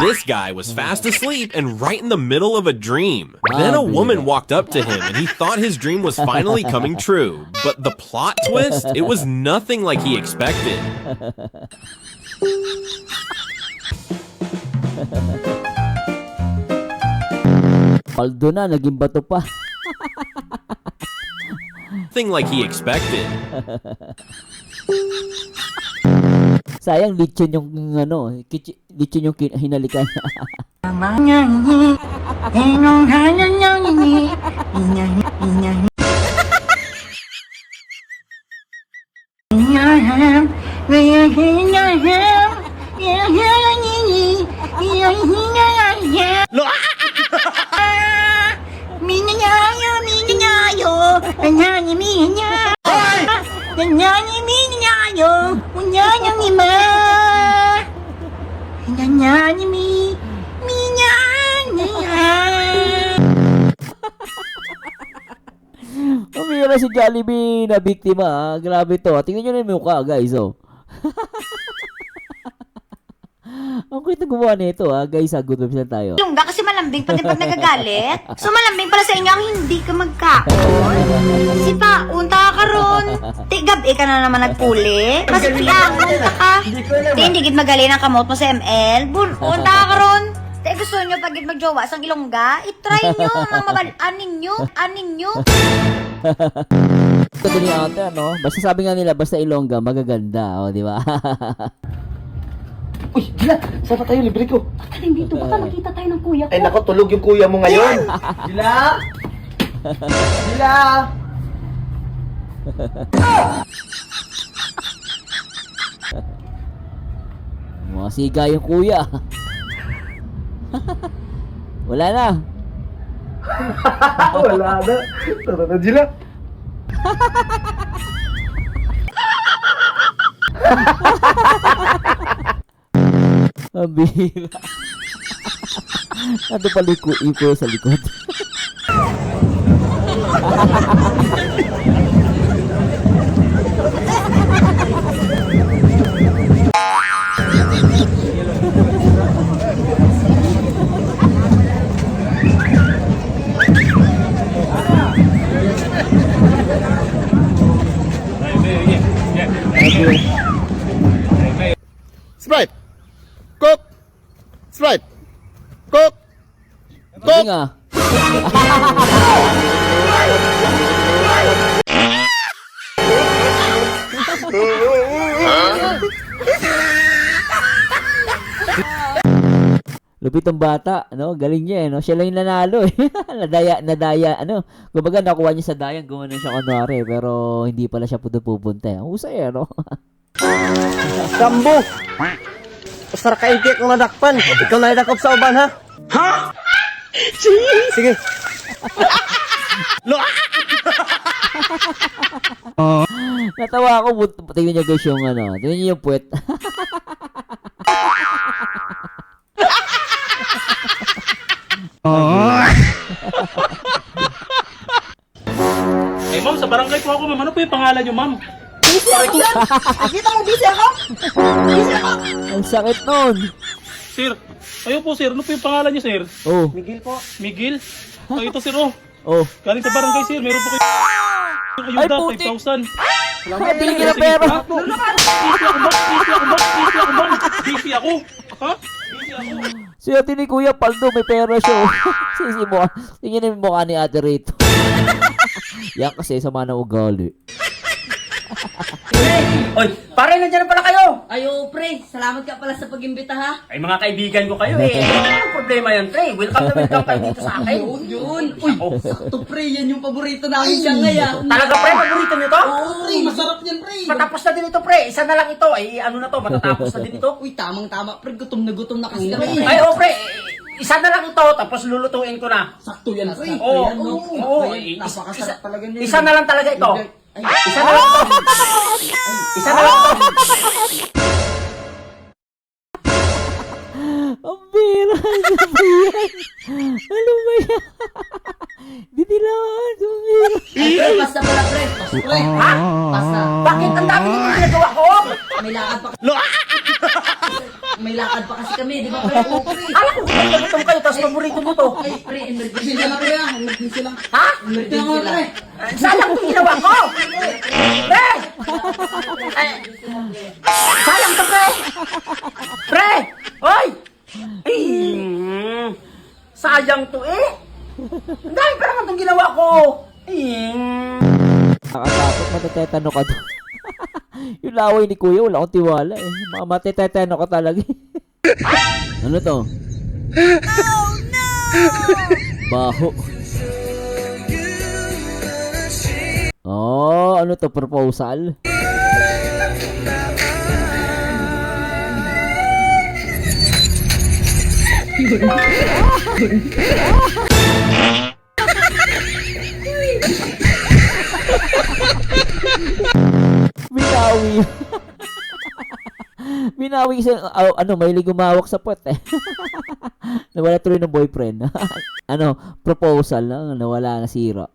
This guy was fast asleep and right in the middle of a dream. Then a woman walked up to him and he thought his dream was finally coming true. But the plot twist, it was nothing like he expected. Paldo na, naging bato pa. Nothing like he expected. Sayang, lechon yung lechon yung hinalikan. Umira si Jollibee na biktima. Grabe to. Tingnan nyo na yung mukha, guys. Oh. Ang kulit na gumawa nito, guys. Good vibes lang tayo. Lungga kasi malambing pa din pag nagagalit. So malambing pala sa inyo ang hindi ka magkaon. Si pa, unta ka ron. Gabi ka na naman nagpuli. Mas piangon ka. Hindi gid magaling ang kamot mo sa ML. Unta ka ron. Gusto nyo pag magjowa sang ilongga, itry nyo, mga mabalaan ninyo. Ito din yung ate, no? Basta sabi nga nila, basta ilongga, magaganda. O, di ba? Uy, Dila! Saan pa tayo? Libre ko! Kaling dito, baka makita tayo ng kuya ko. Ay, naku, tulog yung kuya mo ngayon! Dila! Dila! Mga siga yung kuya. Wala na. Wala na. Tara na, Dila. Ang bihira. Ano pa iko sa likod? Sprite! Coke! Sprite! Coke! Hindi nga. Lupit ang bata, no? Galing niya, no? Siya lang yung nanalo, eh. nadaya, ano? Kumbaga, nakuha niya sa dayang, gumano siya kunwari, pero hindi pala siya pupunta. Ang husay, no? Sambo! Usar ka hindi akong nadakpan. Ikaw na nadakop sa uban, ha? Ha? Sige. Natawa ako, tingnan niyo guys yung ano, tingnan niyo yung puwet. Eh ma'am, sa barangay po ako ma'am. Ano po yung pangalan niyo ma'am? Busy ako yan! Nakita mo, busy ako! Busy ako! Ang sakit nun. Sir, ayo po sir. Ano po yung pangalan niyo sir? Oh, Miguel po. Miguel? Oh, ito sir oh. oh. Galing sa barangay sir. Meron po kayo ayuda, Ay, putik. 5,000. Nakabili ka ng pera. Busy ako. Ha? Busy ako. Si ate ni Kuya Paldo, may pera siya. Sisi mo, tingnan mo mukha ni ate rito. Yan kasi sama ng ugali. Oy, pare, nandiyan na pala kayo. Ayo, pre. Salamat ka pala sa pag-imbita, ha? Ay, mga kaibigan ko kayo eh. Anong problema yan, pre? Welcome na welcome kayo dito sa akin. Yun. Uy, sakto, pre. Yan yung paborito namin siya ngayon. Talaga, pre? Paborito nyo to? Oo, pre. Masarap yan, pre. Matapos na din ito, pre. Isa na lang ito. Ay, ano na to? Matatapos na din ito. Uy, tamang-tama, pre. Gutom na kasi kami. Ay, oh, pre. Isa na lang ito, tapos lulutuin ko na. Sakto yan, pre. Oo, Ayan, no? oo. Napakasarap talaga niya. Isa na lang talaga ito. Isa na lang ito. Isa na lang ito. Ang bira. Ano ba yan? Ano ba yan? Ditilaan. Ang bira. Ay, pre, basta pala, pre. Basta, pre. Ha? Basta. Bakit ang dami nito ginagawa ko? May lakad pa. may lakad pa kasi kami, di ba pre? Oo, pre. Alam ko, gutom kayo, tapos paborito mo to. Ay, pre, emergency lang pre ah. Emergency lang. Ha? Emergency lang. Sayang itong ginawa ko! Pre! Ay, sayang to, pre! Pre! Hoy! Ay, sayang to eh! Ang dami pa naman itong ginawa ko! Nakatakot, matetetano ka doon. Yung laway ni Kuya, wala akong tiwala eh. Matetetano ka talaga eh. Ano to? Oh no! Baho. Oh, ano to? Proposal? Binawi. Binawi kasi, mahilig gumawak sa puwet eh. Nawala tuloy ng boyfriend. Proposal lang, nawala, nasira.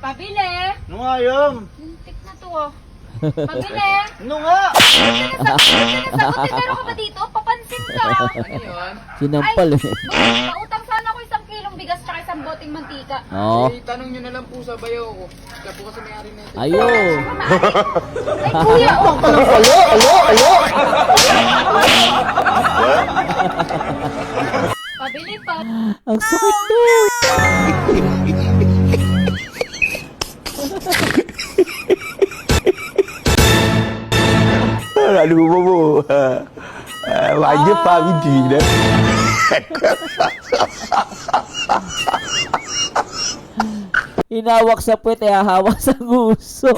Pabili! Ano nga yun? Muntik na to ah. Pabili! Ano nga? Sinasagutin, meron ka ba dito? Papansin ka! Sinampal eh. Nautang sana ako 1 kilong bigas tsaka 1 boteng mantika. Oo. Tanong nyo na lang po sa bayaw ko. Siya po kasi may-ari na ito. Ayun. Ay kuya, oh! Pabili pa! Ang sakit to. Aduh, bobo. Wajib pagi di. Hinawak sa puwet eh, hahawak sa nguso.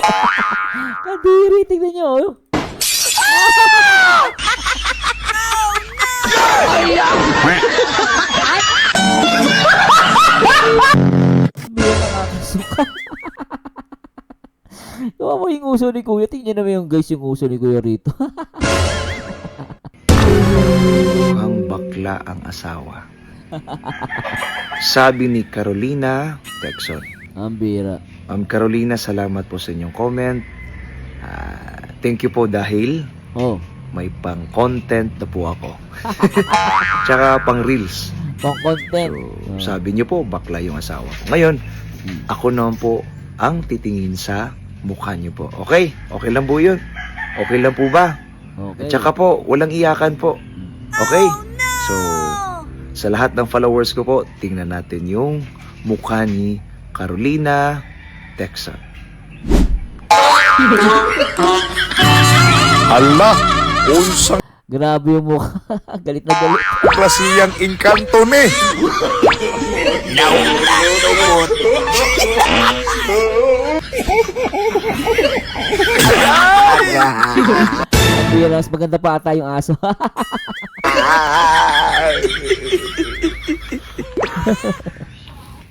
Kadiri, tignan nyo. Oh. Hindi nakakasuka. Gawa mo yung uso ni Kuya. Tingnan naman yung guys yung uso ni Kuya rito. Mukhang bakla ang asawa. Sabi ni Carolina Texon. Ang bira. Ma'am Carolina, salamat po sa inyong comment. Thank you po dahil Oh, may pang-content na po ako. Tsaka pang-reels. pang content. So, sabi niyo po, bakla yung asawa ko. Ngayon, ako naman po ang titingin sa mukha niyo po. Okay? Okay lang po yun? Okay lang po ba? Okay. At saka po, walang iyakan po. Okay? So, sa lahat ng followers ko po, tingnan natin yung mukha ni Carolina Texon. Allah, unsang Grabe yung mukha. Galit na galit. klasiyang engkanto ni. Bira, mas maganda pa ata yung aso.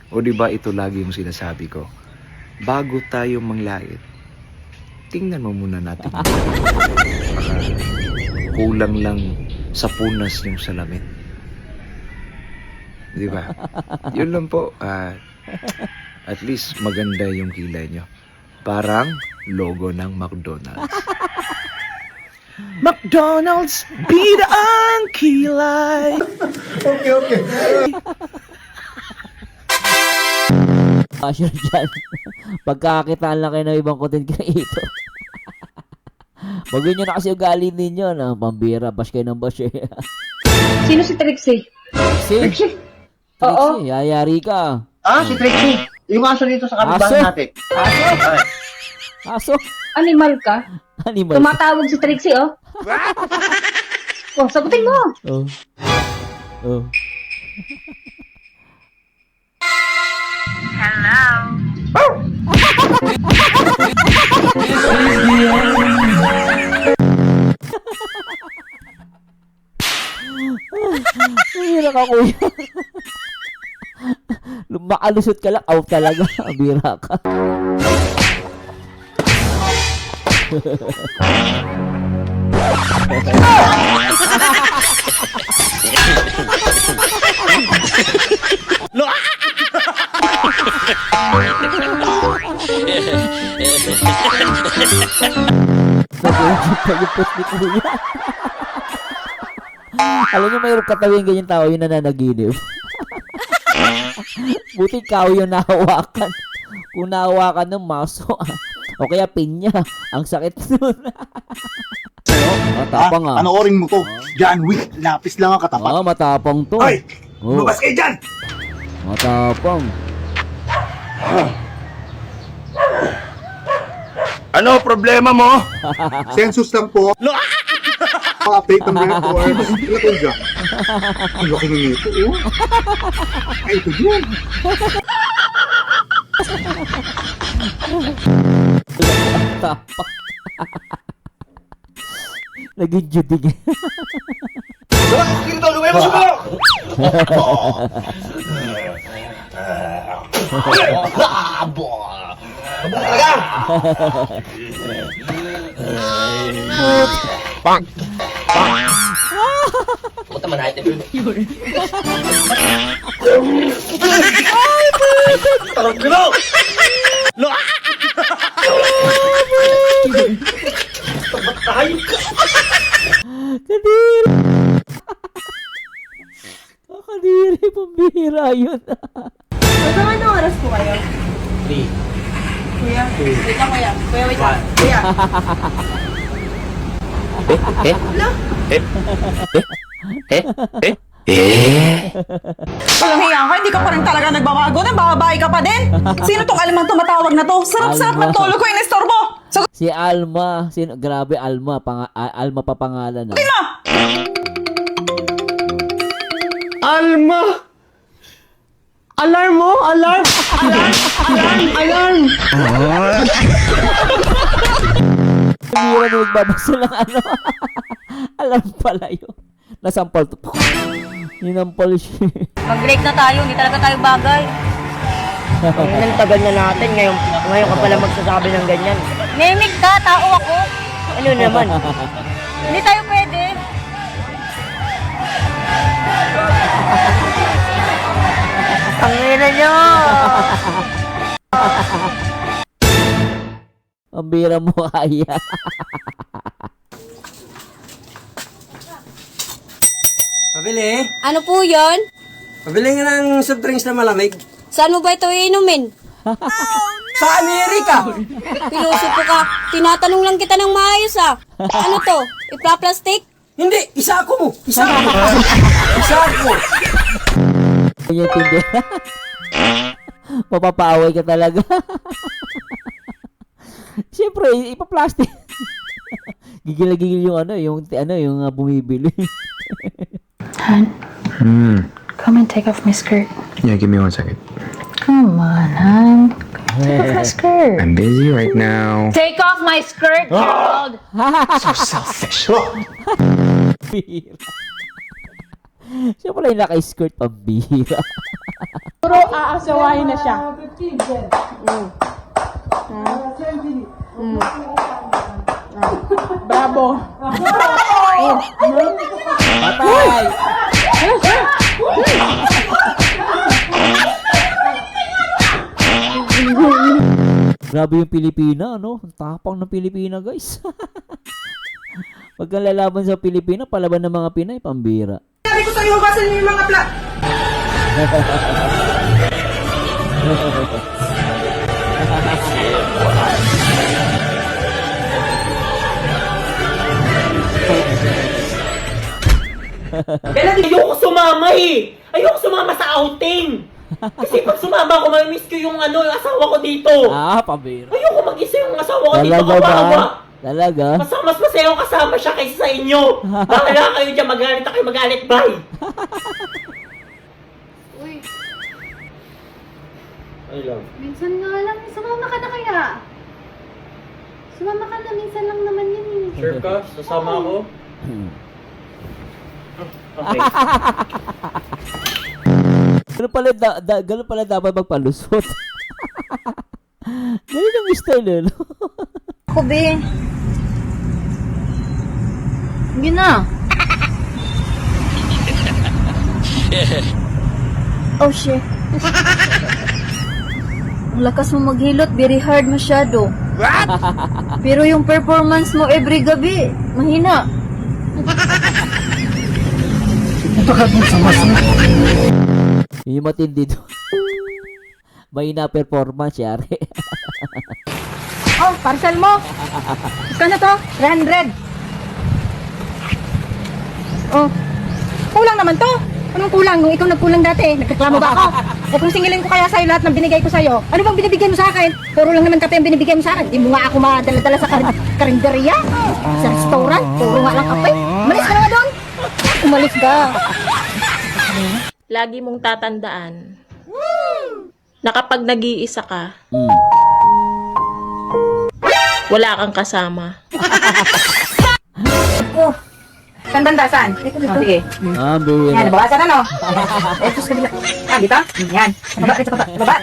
O diba ito lagi yung sinasabi ko? Bago tayo manglait, tingnan mo muna natin. Baka kulang lang sa punas yung salamin. Di ba? Yun lang po. At least maganda yung kilay nyo. Parang logo ng McDonald's. McDonald's, bida ang kilay! Sure dyan. Pagkakitaan lang kayo ng ibang content creator. Bago nyo na kasi ugali ninyo na pambira. Bash kayo ng bash eh. Sino si Trixie? Trixie? Oo. Trixie, yayari ka. Ah, si Trixie. Yung aso dito sa Aso? kapitbahay natin. Aso? Animal ka? Animal. Tumatawag si Trixie, oh. Oh, sagutin mo. Oh. Oh. Bira ka, kuya. Makalusot ka lang, out talaga. Bira ka. Nag-urgent pa yung post ni Kuya. Alam niyo, mayroong katawin ganyan tao yung nananaginip. Buti ikaw yung nahawakan. Kung nahawakan ng maso, o kaya pinya, ang sakit nun. Matapang ah. Ano oring mo to? John Wick, lapis lang ang katapat. Matapang to. Hoy! Oh, Lumabas kayo dyan! matapang. Ano problema mo? Census lang po. Pa-update ng mga forms. Wala ko dyan. Ang laki ng ito, oh. Ay, ito dyan. Matapang. Naging judig. Puta man natin. Tarong kilo! Tayo ka! Kadiri. Kadiri, pambihira yun. Hanggang anong oras po kayo? 3. Kuya? Wait lang, kuya. Kuya, wait lang. Kuya. Walang hiya ka, hindi ka pa rin talaga nagbabago na, bababae ka pa din. Sino tong alamang tumatawag na to? Sarap-sarap Alma. ng tulog ko, inestorbo. Sagutin Si Alma. Grabe, Alma. Alma pa pangalan. Ah. mo! Alma! Alarm mo! Alarm! Alarm! Bira na nagbabasa ng ano. Alam pala yun. Nasampal to. Ninampal siya. Mag-break na tayo, hindi talaga tayo bagay. Ang tagal na natin. Ngayon ka pala magsasabi ng ganyan. Nemig ka, tao ako. Ano naman? Hindi tayo pwede. Tangina nyo! Ang bira mo kaya. Pabili? Ano po yon? Pabili nga ng soft drinks na malamig. Saan mo ba ito iinumin? Sa Amerika! Piluso po ka. Tinatanong lang kita ng maayos ah. Ano to? Ipla-plastic? Hindi! Isa ako mo! Isa ako! Isa ako! Yung tindi. Mapapaaway ka talaga. Siyempre, ipa-plastic. Gigil na gigil yung yung bumibili. Han, come and take off my skirt. Yeah, give me 1 second. Come on, Han. Take off my skirt. I'm busy right now. Take off my skirt, Gerald. So selfish. Bira. Siya pala yung naka-skirt pambira. Puro aasawahin na siya. Bravo. Patay! Grabe yung Pilipina, no? Ang tapang ng Pilipina, guys. Pag lalaban sa Pilipina, palaban ng mga Pinay, pambira. Sabi ko sa'yo, hugasan niyo yung mga plat. Kaya ayoko sumama eh. Ayoko sumama sa outing. Kasi pag sumama ko, mamimiss ko yung asawa ko dito. Pambira. Ayoko mag-isa yung asawa ko dito. Talaga ba? Kawawa. Talaga? Mas masaya yung kasama siya kaysa sa inyo. Bakala kayo dyan, magalit ako, magalit, bye. Uy, I love. minsan nga lang. Sumama ka na kaya. Sumama ka na. Minsan lang naman yun eh. Sure ka? Sasama ako? Okay. Ganun pala dapat magpalusot. Ganun ang style, no? Ako, be. Hindi na. Oh, shit. Ang lakas mo maghilot. Very hard masyado. Pero yung performance mo every gabi, mahina. Yung matindi doon. Mahina performance, yari. Oh, parcel mo. Kano to? 300. Oh. Kulang naman to. Anong kulang? Nung ikaw nagkulang dati, nagreklamo ba ako? Eh kung singilin ko kaya sa'yo lahat ng binigay ko sa'yo, ano bang binibigay mo sa akin? Puro lang naman kape ang binibigay mo sa akin. Di mo nga ako madala-dala sa karinderya, sa restaurant. Puro nga lang kape. Umalis ka na doon. Umalis ka. Lagi mong tatandaan na kapag nag-iisa ka, wala kang kasama. Oh. Saan banda? Saan? Oh, sige. Ah, biro. Yan, nabawasan ano? Etos kabila. Ah, dito? Yan. Baba, dito baba. Baba.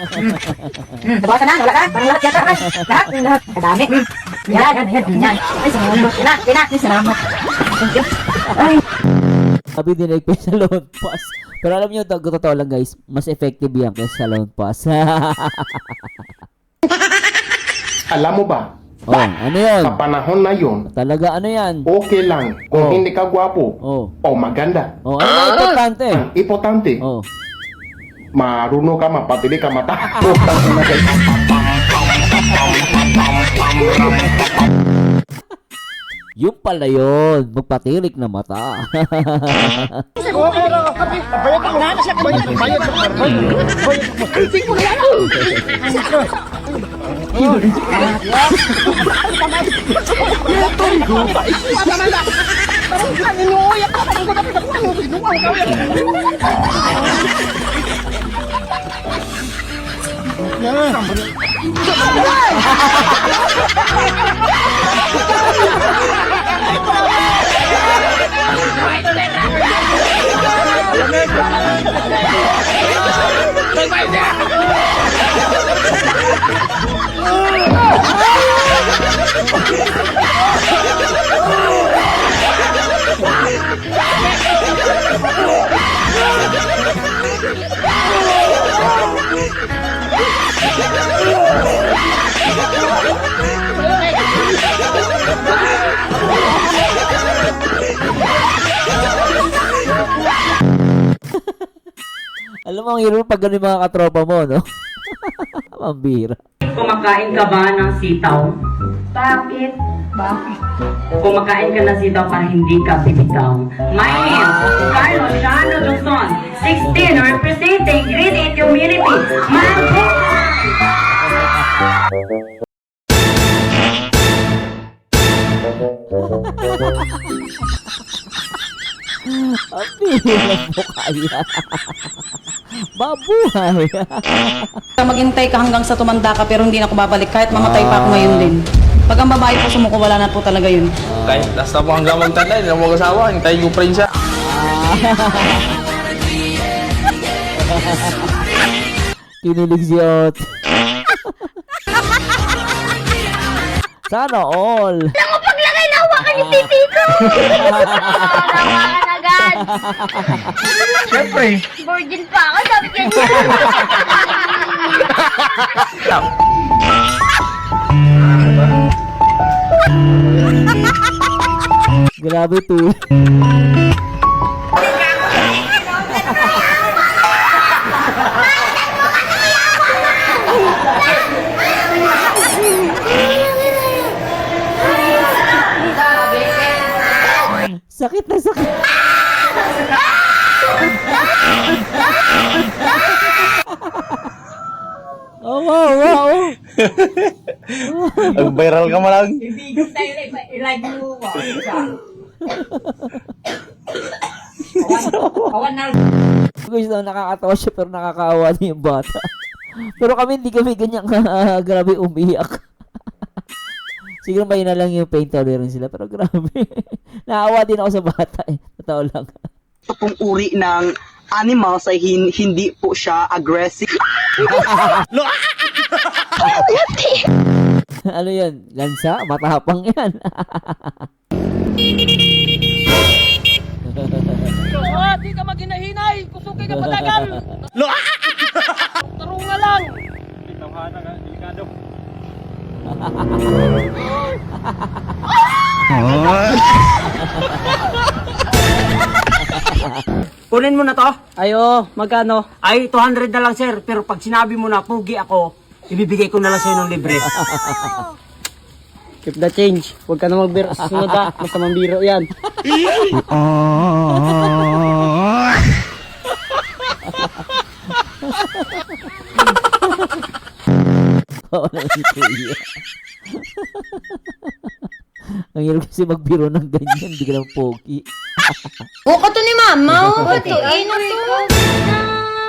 Nabawasan na, wala ka? Parang lahat yata. Lahat? Lahat. Kadami. Yan, yan, yan. Ay, salamat. Yan na, yan na. Salamat. Thank you. Ay. Sabi din pa sa loan pass. Pero alam nyo, totoo lang guys, mas effective yan kaysa sa loan pass. Alam mo ba, Oh, ano yan? sa panahon na yun, Talaga ano yan? okay lang kung Oh. hindi ka gwapo Oh. o maganda. Oh, ano ba importante? Ang importante, Oh. marunong ka, mapatili ka mata. Yung pala yun, magpatirik na mata. Alam mo, ang hero pag ganun yung mga katropa mo, no? Mambira. Kumakain ka ba ng sitaw? Bakit? Bakit? Kumakain ka ng sitaw para hindi ka bibitaw. My name is Carlo Shano Luzon, 16, representing Grade 8 Community. Mango! Ang bira mo kaya. Babuhay. Maghintay ka hanggang sa tumanda ka pero hindi na ako babalik kahit mamatay pa ako ngayon din. Pag ang babae po sumuko, wala na po talaga yun. Kahit last na po hanggang magtanda, hindi na mo kasawa. Hintayin ko pa rin siya. Kinilig si Ot. Sana all. Alam mo, paglagay na hawakan yung titi ko! Hawakan agad! Siyempre. Virgin pa ako, sabi ka niya. Grabe to. Sakit na sakit. Oh, wow, wow. Nag-viral ka malang. Gusto nakakatawa siya pero nakakaawa din yung bata. Pero kami hindi kami ganyan grabe umiyak. Siguro may na lang yung pain tolerance sila pero grabe. Naawa din ako sa bata eh. Totoo lang. Ito pong uri ng animals ay hindi po siya aggressive. Ano yan? Lansa? Matapang yan. Di ka maghinahinay! Kusukin ka patagal! Tarunga lang! Kunin mo na to? Ayo, magkano? Ay, 200 na lang sir, pero pag sinabi mo na pugi ako, ibibigay ko na lang sa'yo ng libre. Keep the change. Huwag ka na magbiro sa sunod ha. Masamang biro yan. Wala si Kuya. Ang hirap kasi magbiro ng ganyan, hindi ka lang pogi. Buka to ni mama. Ito, ina to.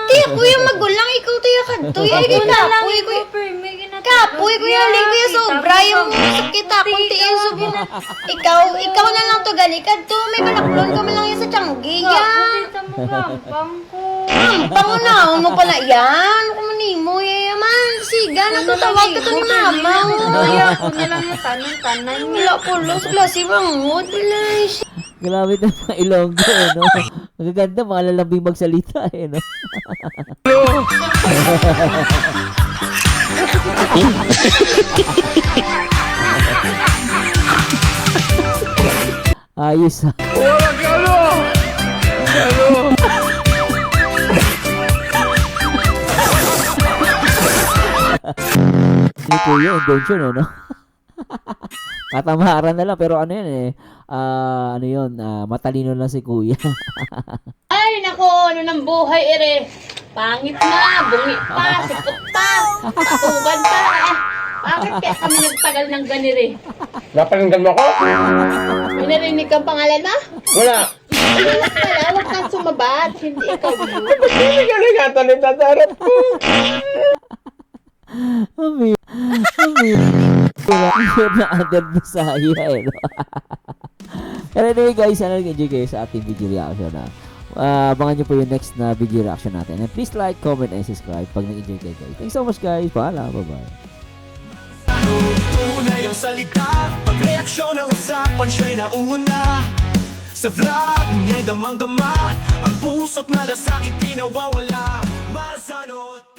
Tiya, kuya magulang. Ikaw tiya ka. Tuya, kita. Puy, kuya. Kapoy, kuya. Ling, kuya. Sobra yung sakit ako. Tiyan, sobra. Ikaw na lang to galikad to. May balaklon ka man lang yan sa tiyanggi. Yan. Pang na mo pala yan. Kumanimo yaman. Siga, natutawag ka to ni mama. Kuya, ako na lang yung tanan-tanan. Wala po, los. Klase bangod. Bilay. Grabe na mga Ilonggo, eh, no? Magaganda, mga lalambing magsalita, eh, no? Ayos, ha? Ni Kuya, invention, eh, no? Katamaran na lang, pero ano yan, eh? Ano yun, matalino lang si Kuya. Ay, nako, ano ng buhay, ere. Pangit na, bungi pa, sikot pa, patuban pa. Bakit kaya kami nagtagal ng ganire? Napalinggan mo ako? May narinig kang pangalan na? Wala. Wala pala, huwag kang sumabat. Hindi ikaw yun. Hindi ka nagtatanong tatarap ko. Ami. Sure na agad na saya, eh, no? And anyway, guys, sana nag-enjoy kayo sa ating video reaction, ha? Abangan nyo po yung next na video reaction natin. And please like, comment, and subscribe pag nag-enjoy kayo, guys. Thanks so much, guys. Paalam. Bye-bye. Tunay ang salita, pag-reaksyon ang usapan, siya'y nauna. Sa vlog, niya'y damang-dama, ang puso't malasakit pinawawala. Masanot